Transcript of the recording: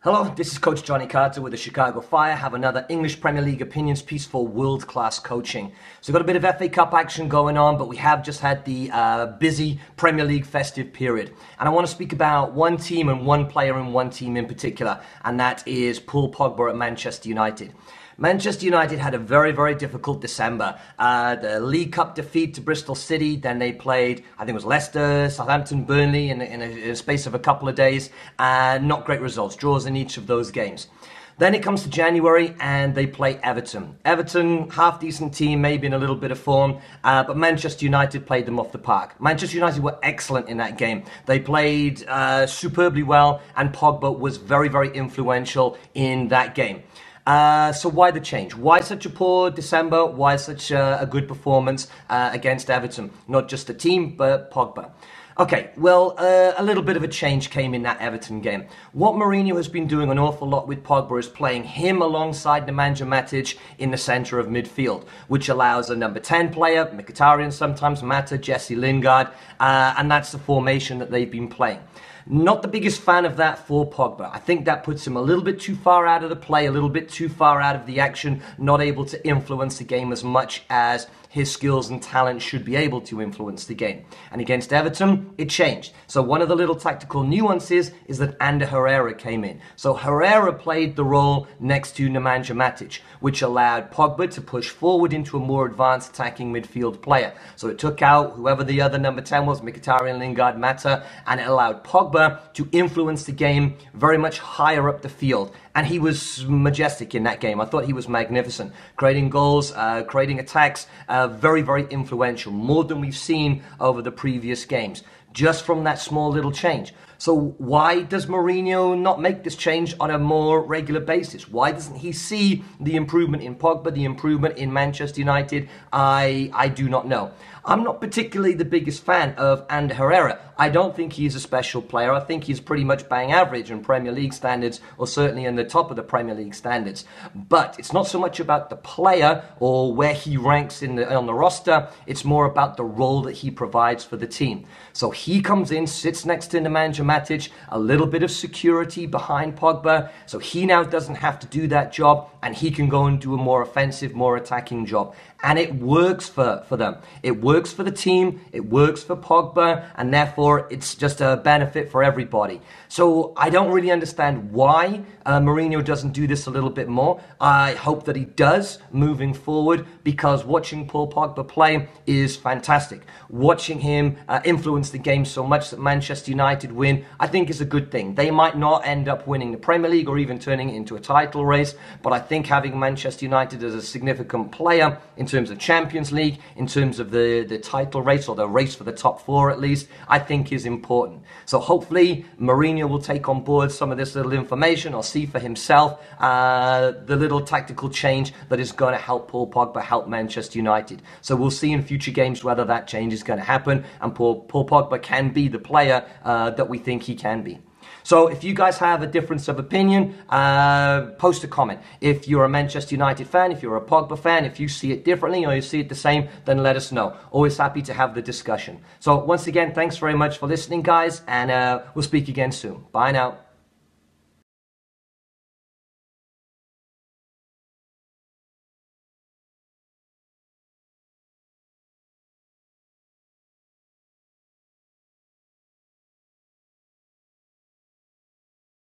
Hello, this is Coach Jonny Carter with the Chicago Fire. Have another English Premier League opinions piece for world-class coaching. So we've got a bit of FA Cup action going on, but we have just had the busy Premier League festive period. And I want to speak about one team and one player in one team in particular, and that is Paul Pogba at Manchester United. Manchester United had a very, very difficult December. The League Cup defeat to Bristol City, then they played, I think it was Leicester, Southampton, Burnley in a space of a couple of days. Not great results, draws in each of those games. Then it comes to January and they play Everton. Everton, half-decent team, maybe in a little bit of form, but Manchester United played them off the park. Manchester United were excellent in that game. They played superbly well, and Pogba was very, very influential in that game. So why the change? Why such a poor December? Why such a good performance against Everton? Not just the team, but Pogba. Okay, well, a little bit of a change came in that Everton game. What Mourinho has been doing an awful lot with Pogba is playing him alongside Nemanja Matic in the centre of midfield, which allows a number 10 player, Mkhitaryan sometimes, Mata, Jesse Lingard, and that's the formation that they've been playing. Not the biggest fan of that for Pogba. I think that puts him a little bit too far out of the play, a little bit too far out of the action, not able to influence the game as much as his skills and talent should be able to influence the game. And against Everton, it changed. So one of the little tactical nuances is that Ander Herrera came in. So Herrera played the role next to Nemanja Matic, which allowed Pogba to push forward into a more advanced attacking midfield player. So it took out whoever the other number 10 was, Mkhitaryan, Lingard, Mata, and it allowed Pogba to influence the game very much higher up the field. And he was majestic in that game. I thought he was magnificent. Creating goals, creating attacks, very, very influential. More than we've seen over the previous games. Just from that small little change. So why does Mourinho not make this change on a more regular basis? Why doesn't he see the improvement in Pogba, the improvement in Manchester United? I do not know. I'm not particularly the biggest fan of Ander Herrera. I don't think he's a special player. I think he's pretty much bang average in Premier League standards, or certainly in the top of the Premier League standards. But it's not so much about the player or where he ranks on the roster. It's more about the role that he provides for the team. So he comes in, sits next to Nemanja Matic, a little bit of security behind Pogba. So he now doesn't have to do that job, and he can go and do a more offensive, more attacking job. And it works for them. It works for the team, it works for Pogba, and therefore it's just a benefit for everybody. So I don't really understand why Mourinho doesn't do this a little bit more. I hope that he does moving forward, because watching Paul Pogba play is fantastic. Watching him influence the game so much that Manchester United win, I think is a good thing. They might not end up winning the Premier League or even turning it into a title race, but I think having Manchester United as a significant player in terms of Champions League, in terms of the title race, or the race for the top four at least, I think is important. So hopefully Mourinho will take on board some of this little information, or see for himself the little tactical change that is going to help Paul Pogba, help Manchester United. So we'll see in future games whether that change is going to happen, and Paul Pogba can be the player that we think he can be. So if you guys have a difference of opinion, post a comment. If you're a Manchester United fan, if you're a Pogba fan, if you see it differently or you see it the same, then let us know. Always happy to have the discussion. So once again, thanks very much for listening, guys, and we'll speak again soon. Bye now.